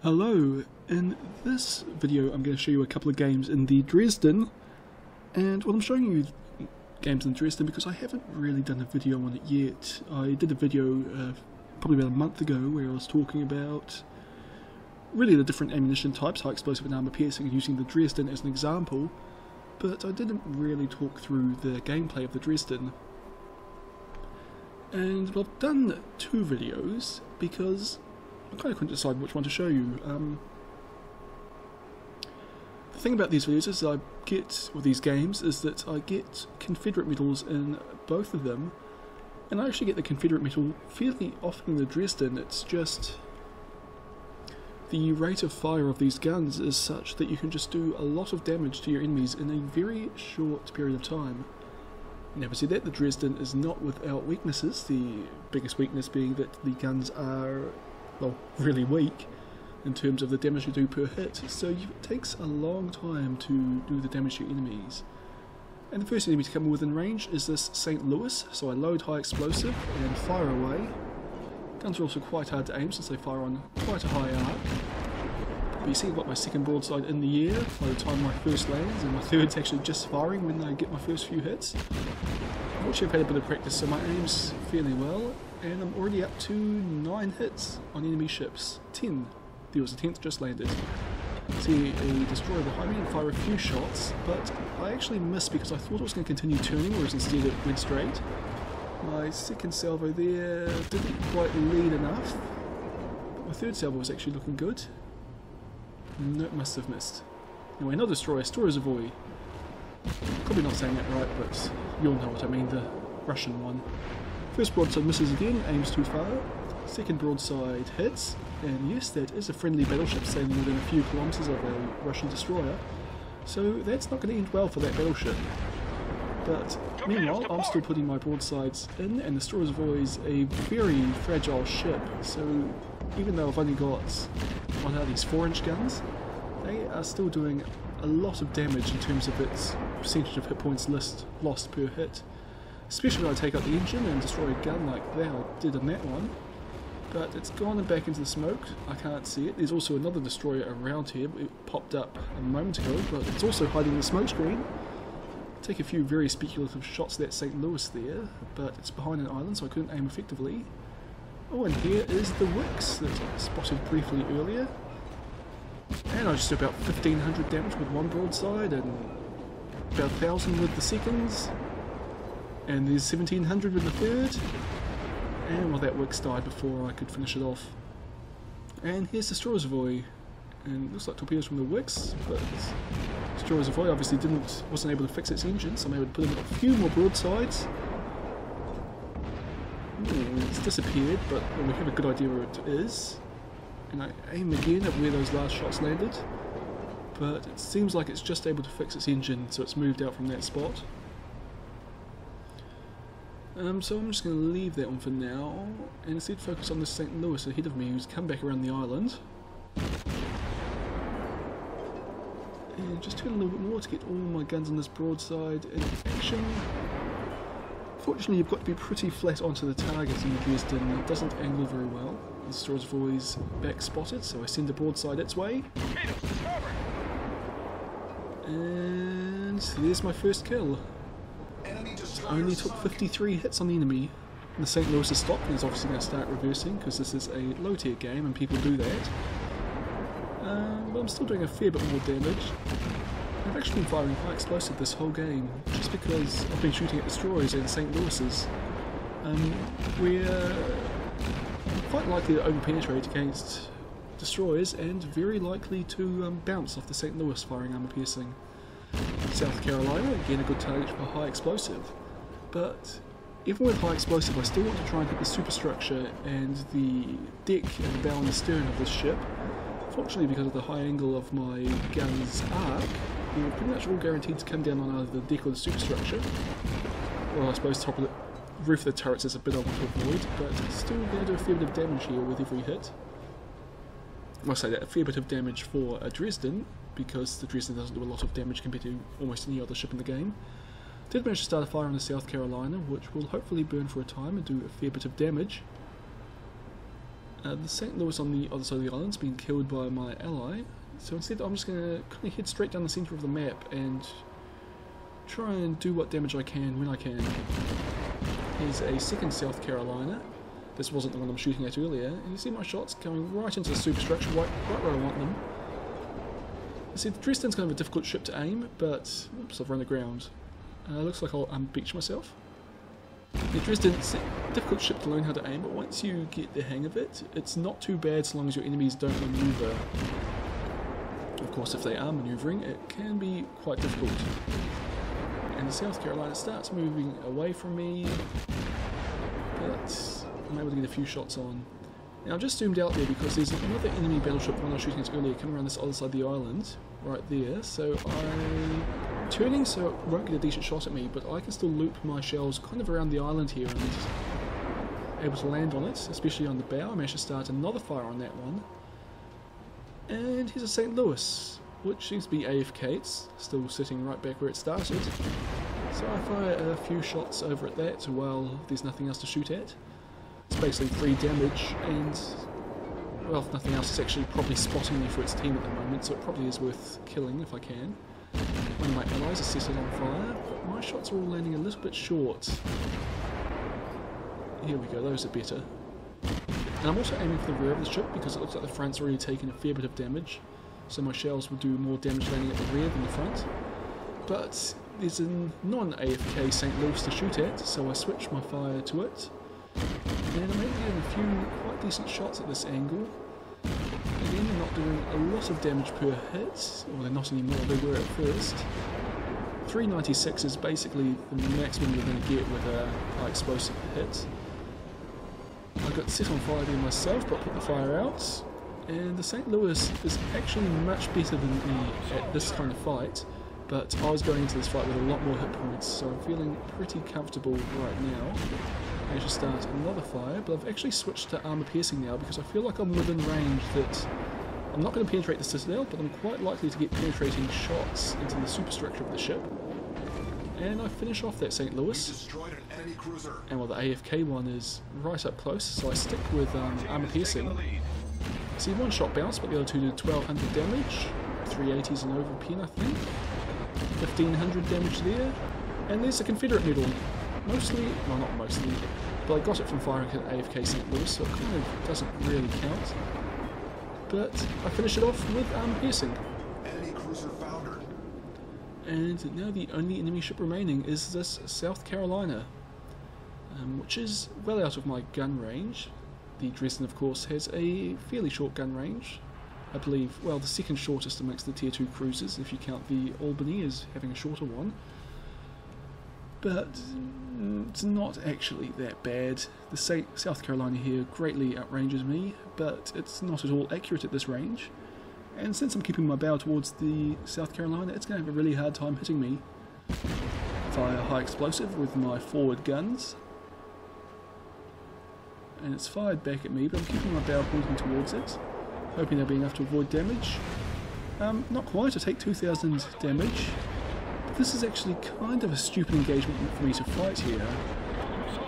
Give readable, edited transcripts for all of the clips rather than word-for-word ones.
Hello, in this video I'm going to show you a couple of games in the Dresden, and well, I'm showing you games in Dresden because I haven't really done a video on it yet. I did a video probably about a month ago where I was talking about really the different ammunition types, high explosive and armor piercing, and using the Dresden as an example, but I didn't really talk through the gameplay of the Dresden. And well, I've done two videos because I kind of couldn't decide which one to show you. The thing about these videos is I get, with these games, is that I get Confederate medals in both of them, and I actually get the Confederate medal fairly often in the Dresden. It's just the rate of fire of these guns is such that you can just do a lot of damage to your enemies in a very short period of time. Never said that the Dresden is not without weaknesses, the biggest weakness being that the guns are, well, really weak in terms of the damage you do per hit, so it takes a long time to do the damage to your enemies. And the first enemy to come within range is this St. Louis, so I load high explosive and fire away. Guns are also quite hard to aim since they fire on quite a high arc. But you see I've got my second broadside in the air by the time my first lands, and my third's actually just firing when I get my first few hits. Unfortunately I've had a bit of practice, so my aim's fairly well, and I'm already up to 9 hits on enemy ships. 10. There was a 10th just landed. See a destroyer behind me and fire a few shots, but I actually missed because I thought it was going to continue turning, whereas instead it went straight. My second salvo there didn't quite lead enough, but my third salvo was actually looking good. No, it must have missed. Anyway, another destroyer, Storozavoy. Probably not saying that right, but you'll know what I mean, the Russian one. First broadside misses again, aims too far. Second broadside hits, and yes, that is a friendly battleship sailing within a few kilometres of a Russian destroyer, so that's not going to end well for that battleship. But meanwhile, I'm still putting my broadsides in, and the Storozavoy's a very fragile ship, so even though I've only got, what are these, 4-inch guns, they are still doing a lot of damage in terms of its percentage of hit points lost per hit. Especially when I take out the engine and destroy a gun like that I did on that one. But it's gone and back into the smoke, I can't see it. There's also another destroyer around here, it popped up a moment ago, but it's also hiding in the smoke screen. Take a few very speculative shots at that St. Louis there, but it's behind an island so I couldn't aim effectively. Oh, and here is the Wicks that I spotted briefly earlier. And I just did about 1500 damage with one broadside and about 1000 with the seconds. And there's 1700 with the third. And well, that Wicks died before I could finish it off. And here's the Storozavoy. And it looks like torpedoes from the Wicks, but Storozavoy obviously wasn't able to fix its engine, so I'm able to put in a few more broadsides. It's disappeared, but well, we have a good idea where it is. And I aim again at where those last shots landed, but it seems like it's just able to fix its engine, so it's moved out from that spot. So I'm just going to leave that one for now, and instead focus on the St. Louis ahead of me, who's come back around the island. And just turn a little bit more to get all my guns on this broadside in action. Fortunately, you've got to be pretty flat onto the target in the Dresden, it doesn't angle very well. The Storozavoy's back spotted, so I send a broadside its way. And there's my first kill. It only took 53 hits on the enemy. And the St. Louis is stopped and is obviously going to start reversing because this is a low tier game and people do that. But I'm still doing a fair bit more damage. I've actually been firing high explosive this whole game just because I've been shooting at destroyers and St. Louis's. We're quite likely to over-penetrate against destroyers and very likely to bounce off the St. Louis firing armor piercing. South Carolina, again a good target for high explosive, but even with high explosive I still want to try and hit the superstructure and the deck and the bow and the stern of this ship. Fortunately, because of the high angle of my gun's arc, we're pretty much all guaranteed to come down on either the deck or the superstructure. Well, I suppose top of the roof of the turrets is a bit I want to avoid, but still going to do a fair bit of damage here with every hit. I say that, a fair bit of damage for a Dresden, because the Dresden doesn't do a lot of damage compared to almost any other ship in the game. Did manage to start a fire on the South Carolina, which will hopefully burn for a time and do a fair bit of damage. The St. Louis on the other side of the island's been killed by my ally, so instead I'm just going to kind of head straight down the centre of the map and try and do what damage I can when I can. Here's a second South Carolina. This wasn't the one I'm shooting at earlier, and you see my shots going right into the superstructure, right where I want them. You see, the Dresden's kind of a difficult ship to aim, but oops, I've run aground. Looks like I'll beach myself. The Dresden's a difficult ship to learn how to aim, but once you get the hang of it, it's not too bad so long as your enemies don't maneuver. Of course, if they are manoeuvring, it can be quite difficult. And the South Carolina starts moving away from me, but I'm able to get a few shots on. Now I've just zoomed out there because there's another enemy battleship, one I was shooting at earlier, coming around this other side of the island, right there, so I'm turning so it won't get a decent shot at me, but I can still loop my shells kind of around the island here and able to land on it, especially on the bow. I managed to start another fire on that one. And here's a St. Louis, which seems to be AFK, it's still sitting right back where it started. So I fire a few shots over at that while there's nothing else to shoot at. It's basically 3 damage, and well, if nothing else, it's actually probably spotting me for its team at the moment, so it probably is worth killing if I can. One of my allies is set it on fire, but my shots are all landing a little bit short. Here we go, those are better. And I'm also aiming for the rear of the ship because it looks like the front's already taken a fair bit of damage, so my shells will do more damage landing at the rear than the front. But there's a non-AFK St. Louis to shoot at, so I switch my fire to it. And I'm able to get a few quite decent shots at this angle. Again, they're not doing a lot of damage per hit, or they're not anymore, they were at first. 396 is basically the maximum you're going to get with a high explosive hit. I got set on fire there myself, but put the fire out. And the St. Louis is actually much better than me at this kind of fight, but I was going into this fight with a lot more hit points, so I'm feeling pretty comfortable right now. I should start another fire, but I've actually switched to armor piercing now because I feel like I'm within range that I'm not going to penetrate the citadel, but I'm quite likely to get penetrating shots into the superstructure of the ship. And I finish off that St. Louis, and while the AFK one is right up close, so I stick with armor piercing. See, one shot bounced, but the other two did 1200 damage, 380s and over pin I think, 1500 damage there, and there's a Confederate medal. Mostly, well not mostly, but I got it from firing at AFK St. Louis, so it kind of doesn't really count. But I finish it off with armor piercing. Enemy cruiser foundered. And now the only enemy ship remaining is this South Carolina, which is well out of my gun range. The Dresden, of course, has a fairly short gun range. I believe, well, the second shortest amongst the Tier 2 cruisers, if you count the Albany as having a shorter one. But it's not actually that bad. The South Carolina here greatly outranges me, but it's not at all accurate at this range. And since I'm keeping my bow towards the South Carolina, it's going to have a really hard time hitting me. Fire high explosive with my forward guns. And it's fired back at me, but I'm keeping my bow pointing towards it, hoping there'll be enough to avoid damage. Not quite, I take 2000 damage. This is actually kind of a stupid engagement for me to fight here.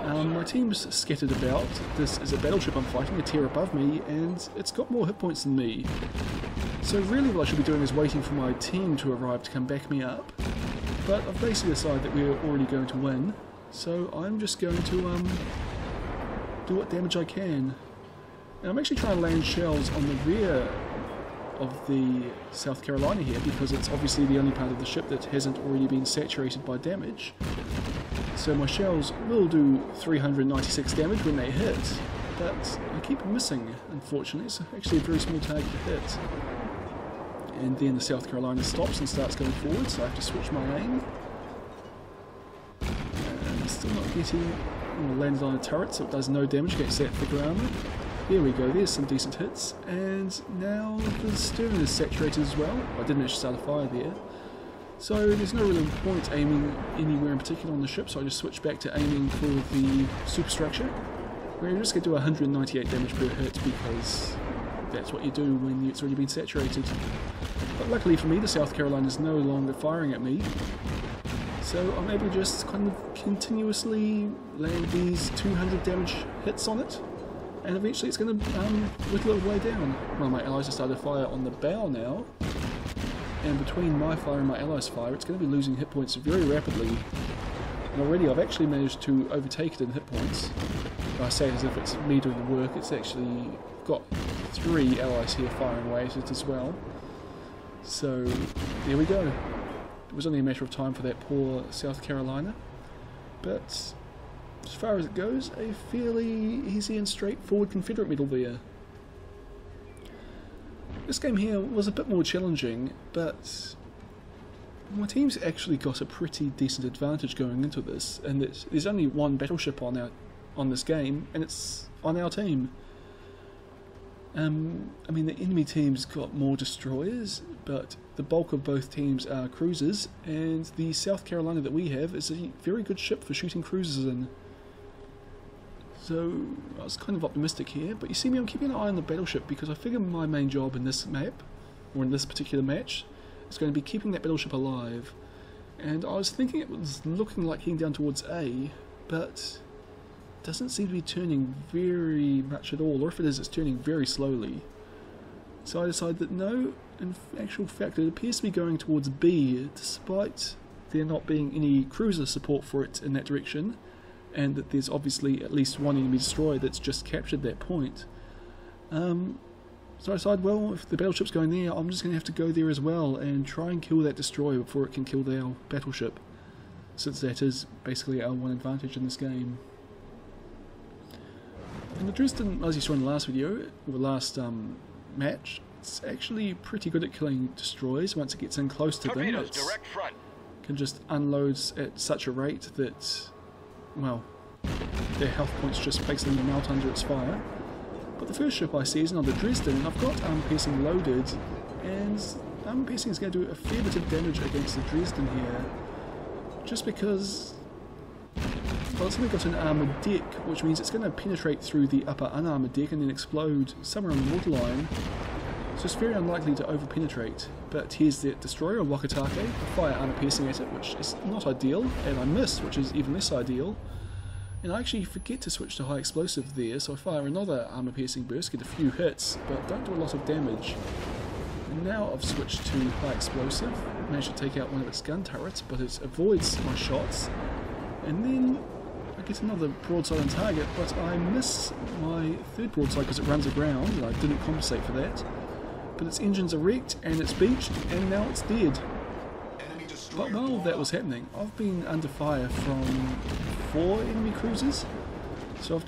My team's scattered about. This is a battleship I'm fighting, a tier above me, and it's got more hit points than me. So really what I should be doing is waiting for my team to arrive to come back me up. But I've basically decided that we're already going to win, so I'm just going to do what damage I can. And I'm actually trying to land shells on the rear of the South Carolina here because it's obviously the only part of the ship that hasn't already been saturated by damage. So my shells will do 396 damage when they hit, but I keep missing, unfortunately. It's actually a very small target to hit. And then the South Carolina stops and starts going forward, so I have to switch my aim. And I'm still not getting... I landed on a turret, so it does no damage against that thicker armour. There we go, there's some decent hits, and now the stern is saturated as well. I didn't actually start a fire there. So there's no real point aiming anywhere in particular on the ship, so I just switch back to aiming for the superstructure, where you're just going to do 198 damage per hit because that's what you do when it's already been saturated. But luckily for me, the South Carolina is no longer firing at me, so I'm able to just kind of continuously land these 200 damage hits on it. and eventually it's going to whittle it way down. One of my allies has started fire on the bow now, and between my fire and my allies' fire, it's going to be losing hit points very rapidly. And already I've actually managed to overtake it in hit points. I say it as if it's me doing the work, it's actually got 3 allies here firing away at it as well. So there we go. It was only a matter of time for that poor South Carolina. But as far as it goes, a fairly easy and straightforward Confederate medal there. This game here was a bit more challenging, but my team's actually got a pretty decent advantage going into this, and there's only one battleship on this game, and it's on our team. I mean, the enemy team's got more destroyers, but the bulk of both teams are cruisers, and the South Carolina that we have is a very good ship for shooting cruisers in. So I was kind of optimistic here, but you see me, I'm keeping an eye on the battleship because I figure my main job in this map, or in this particular match, is going to be keeping that battleship alive. And I was thinking it was looking like heading down towards A, but doesn't seem to be turning very much at all, or if it is, it's turning very slowly. So I decided that no, in actual fact it appears to be going towards B, despite there not being any cruiser support for it in that direction, and that there's obviously at least one enemy destroyer that's just captured that point. So I decided, well, if the battleship's going there, I'm just going to have to go there as well and try and kill that destroyer before it can kill our battleship, since that is basically our one advantage in this game. And the Dresden, as you saw in the last video, or the last match, it's actually pretty good at killing destroyers. Once it gets in close to them, it can just unload at such a rate that, well, their health points just basically melt under its fire. But the first ship I see is another Dresden, and I've got armor-piercing loaded, and armor-piercing is going to do a fair bit of damage against the Dresden here, just because, well, it's only got an armoured deck, which means it's going to penetrate through the upper unarmoured deck and then explode somewhere on the waterline, so it's very unlikely to over-penetrate. But here's the destroyer, a Wakatake, I fire armor-piercing at it, which is not ideal, and I miss, which is even less ideal. And I actually forget to switch to high explosive there, so I fire another armor-piercing burst, get a few hits, but don't do a lot of damage. And now I've switched to high explosive, managed to take out one of its gun turrets, but it avoids my shots. And then I get another broadside on target, but I miss my third broadside because it runs aground, and I didn't compensate for that. But its engines are wrecked, and it's beached, and now it's dead. But while that was happening, I've been under fire from 4 enemy cruisers, so I've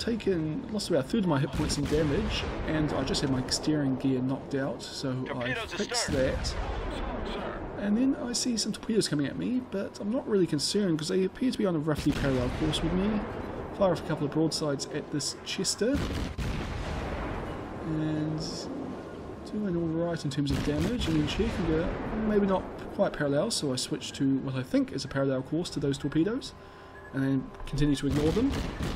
lost about a third of my hit points and damage, and I just had my steering gear knocked out, so I fixed that. And then I see some torpedoes coming at me, but I'm not really concerned because they appear to be on a roughly parallel course with me. Fire off a couple of broadsides at this Chester, and doing alright in terms of damage, and then check and go, maybe not quite parallel, so I switch to what I think is a parallel course to those torpedoes, and then continue to ignore them.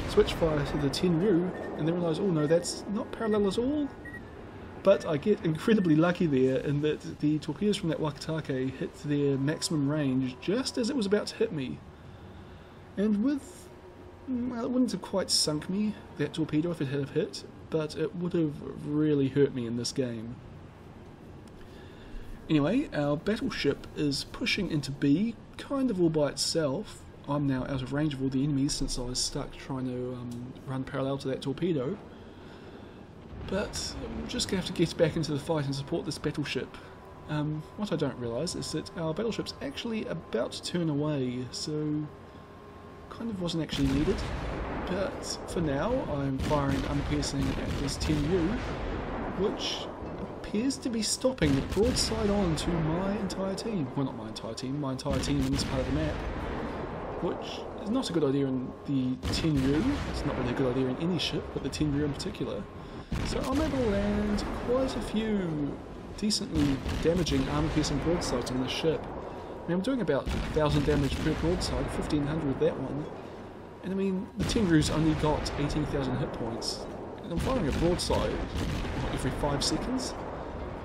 Switch fire to the Tenryu, and then realise, oh no, that's not parallel at all. But I get incredibly lucky there in that the torpedoes from that Wakatake hit their maximum range just as it was about to hit me. And with, well, it wouldn't have quite sunk me, that torpedo, if it had hit, but it would have really hurt me in this game. Anyway, our battleship is pushing into B, kind of all by itself. I'm now out of range of all the enemies since I was stuck trying to run parallel to that torpedo. But I'm just going to have to get back into the fight and support this battleship. What I don't realise is that our battleship's actually about to turn away, so kind of wasn't actually needed. But for now, I'm firing armor-piercing at this Tenryu, which appears to be stopping the broadside on to my entire team. Well, not my entire team in this part of the map. Which is not a good idea in the Tenryu. It's not really a good idea in any ship, but the Tenryu in particular. So I'm able to land quite a few decently damaging armor-piercing broadsides on this ship. I mean, I'm doing about 1,000 damage per broadside, 1,500 with that one. And I mean, the Tenryu's only got 18,000 hit points, and I'm firing a broadside every 5 seconds.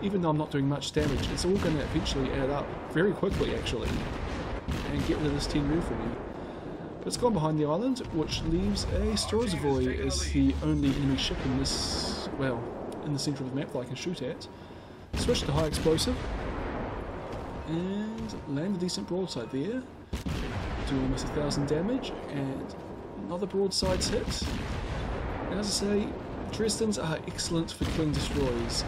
Even though I'm not doing much damage, it's all going to eventually add up very quickly actually, and get rid of this Tenryu for me. But it's gone behind the island, which leaves a Storozavoy as the only enemy ship in this, well, in the centre of the map that I can shoot at. Switch to high explosive, and land a decent broadside there, doing almost 1,000 damage, and another broadside's hit. And as I say, Dresdens are excellent for killing destroyers.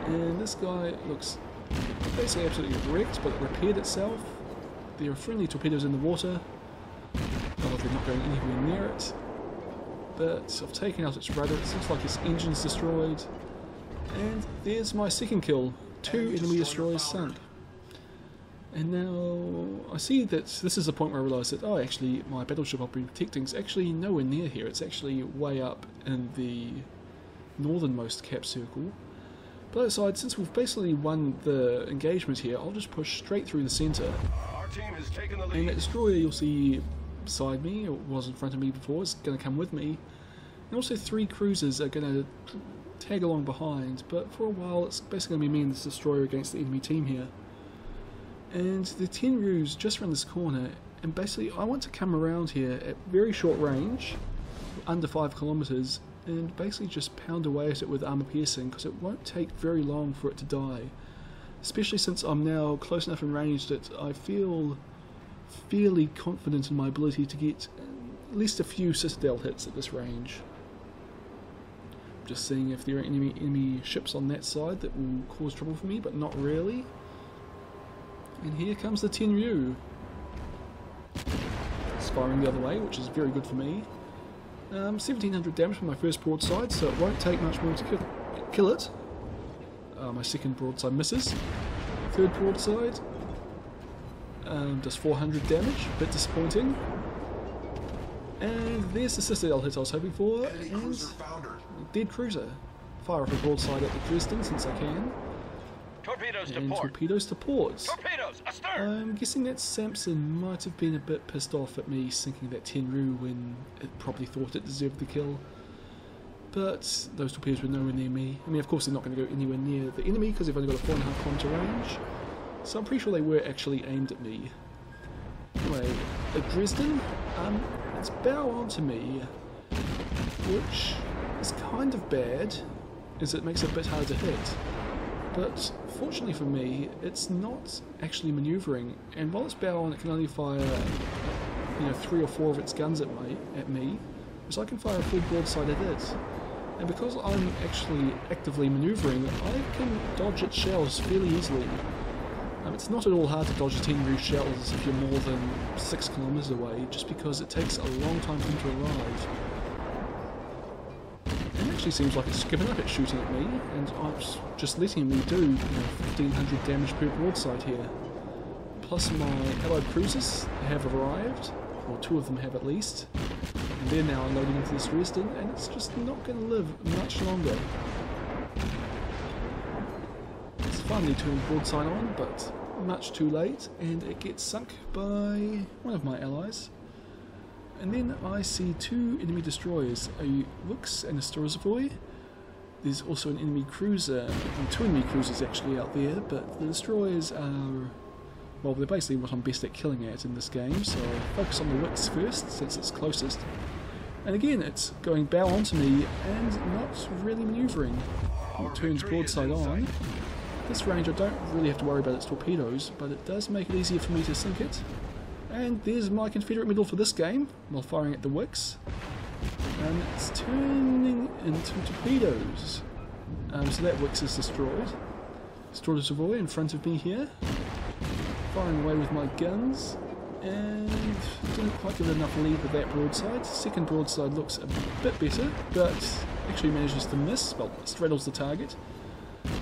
And this guy looks basically absolutely wrecked, but it repaired itself. There are friendly torpedoes in the water. Oh, they're not going anywhere near it. But I've taken out its rudder, it looks like its engine's destroyed. And there's my second kill. 2 enemy destroyers sunk. And now I see that this is the point where I realise that, oh, actually my battleship I've been protecting is actually nowhere near here. It's actually way up in the northernmost cap circle. But aside, since we've basically won the engagement here, I'll just push straight through the centre. And that destroyer you'll see beside me, or was in front of me before, is going to come with me. And also 3 cruisers are going to tag along behind, but for a while it's basically going to be me and this destroyer against the enemy team here. And the Tenryu's just around this corner, and basically I want to come around here at very short range, under 5 kilometres, and basically just pound away at it with armour piercing, because it won't take very long for it to die. Especially since I'm now close enough in range that I feel fairly confident in my ability to get at least a few citadel hits at this range. Just seeing if there are any enemy ships on that side that will cause trouble for me, but not really. And here comes the Tenryu. It's firing the other way, which is very good for me. 1700 damage from my first broadside, so it won't take much more to kill it. My second broadside misses. Third broadside does 400 damage, a bit disappointing. And there's the citadel hit I was hoping for, and dead cruiser. Fire off a broadside at the Dresden since I can. Torpedoes to And port. torpedoes to port. Torpedoes astern. I'm guessing that Samson might have been a bit pissed off at me sinking that Tenryu when it probably thought it deserved the kill. But those torpedoes were nowhere near me. I mean, of course they're not going to go anywhere near the enemy because they've only got a 4.5 kilometre range. So I'm pretty sure they were actually aimed at me. Anyway, at Dresden, it's bow on to me, which is kind of bad, as it makes it a bit hard to hit. But fortunately for me, it's not actually manoeuvring, and while it's bow on, it can only fire, 3 or 4 of its guns at me, whereas I can fire a full broadside at it. And because I'm actually actively manoeuvring, I can dodge its shells fairly easily. It's not at all hard to dodge a Tenryu shells if you're more than 6 kilometers away, just because it takes a long time for them to arrive. It actually seems like it's given up at shooting at me, and I'm just letting me do 1500 damage per broadside here. Plus my allied cruisers have arrived, or 2 of them have at least, and they're now unloading into this Dresden, and it's just not going to live much longer. It's finally turned broadside on, but much too late, and it gets sunk by one of my allies. And then I see 2 enemy destroyers, a Wix and a Storozavoy. There's also an enemy cruiser, and 2 enemy cruisers actually out there, but the destroyers are, well, they're basically what I'm best at killing at in this game, so I'll focus on the Wix first, since it's closest. And again, it's going bow onto me, and not really manoeuvring. It turns broadside on. At this range I don't really have to worry about its torpedoes, but it does make it easier for me to sink it. And there's my Confederate medal for this game, while firing at the Wix. And it's turning into torpedoes. So that Wix is destroyed. Storozavoy in front of me here. Firing away with my guns. And didn't quite get enough lead with that broadside. Second broadside looks a bit better, but actually manages to miss. Well, straddles the target.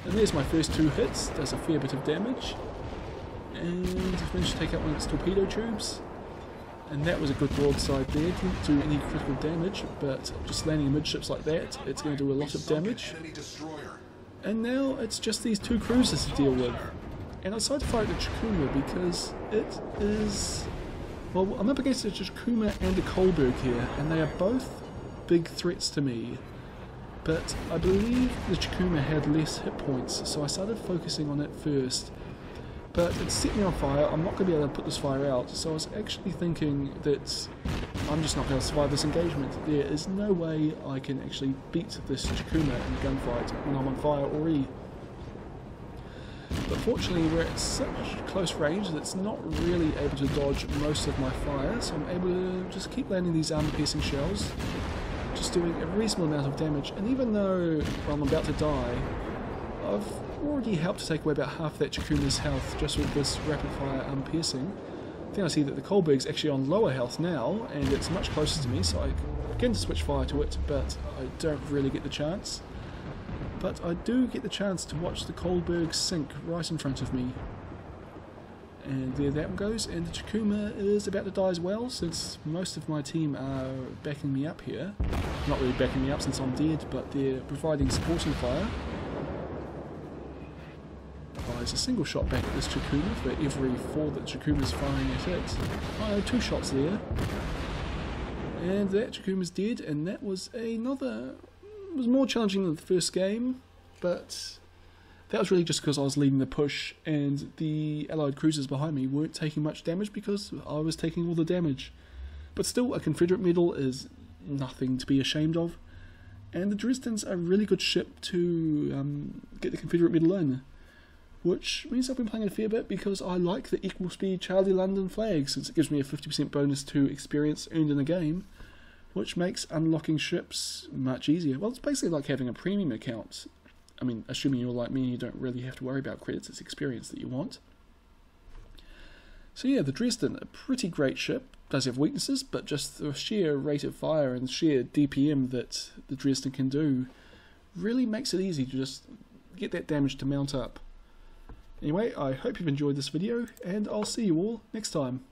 And there's my first 2 hits, does a fair bit of damage. And I've managed to take out one of its torpedo tubes. And that was a good broadside there, didn't do any critical damage, but just landing amidships like that, it's going to do a lot of damage. And now it's just these 2 cruisers to deal with. And I decided to fire at the Chikuma because it is... Well, I'm up against a Chikuma and a Kolberg here, and they are both big threats to me. But I believe the Chikuma had less hit points, so I started focusing on it first. But it's set me on fire. I'm not going to be able to put this fire out, so I was actually thinking that I'm just not going to survive this engagement. There is no way I can actually beat this Chikuma in a gunfight when I'm on fire already. But fortunately we're at such close range that it's not really able to dodge most of my fire, so I'm able to just keep landing these armor-piercing shells, just doing a reasonable amount of damage. And even though I'm about to die, I've already helped to take away about half that Chikuma's health just with this rapid fire piercing. Then I see that the Kolberg's actually on lower health now, and it's much closer to me, so I begin to switch fire to it, but I don't really get the chance. But I do get the chance to watch the Kolberg sink right in front of me. And there that one goes, and the Chikuma is about to die as well, since most of my team are backing me up here. Not really backing me up since I'm dead, but they're providing supporting fire. Fires a single shot back at this Chikuma for every 4 that Chikuma's firing at it. Oh, 2 shots there. And that Chikuma's dead, and that was another... It was more challenging than the first game, but that was really just because I was leading the push and the Allied cruisers behind me weren't taking much damage because I was taking all the damage. But still, a Confederate medal is nothing to be ashamed of, and the Dresden's a really good ship to get the Confederate medal in, which means I've been playing it a fair bit because I like the equal speed Charlie London flag, since it gives me a 50% bonus to experience earned in a game, which makes unlocking ships much easier. Well, it's basically like having a premium account. I mean, assuming you're like me and you don't really have to worry about credits, it's experience that you want. So yeah, the Dresden, a pretty great ship, does have weaknesses, but just the sheer rate of fire and sheer DPM that the Dresden can do really makes it easy to just get that damage to mount up. Anyway, I hope you've enjoyed this video, and I'll see you all next time.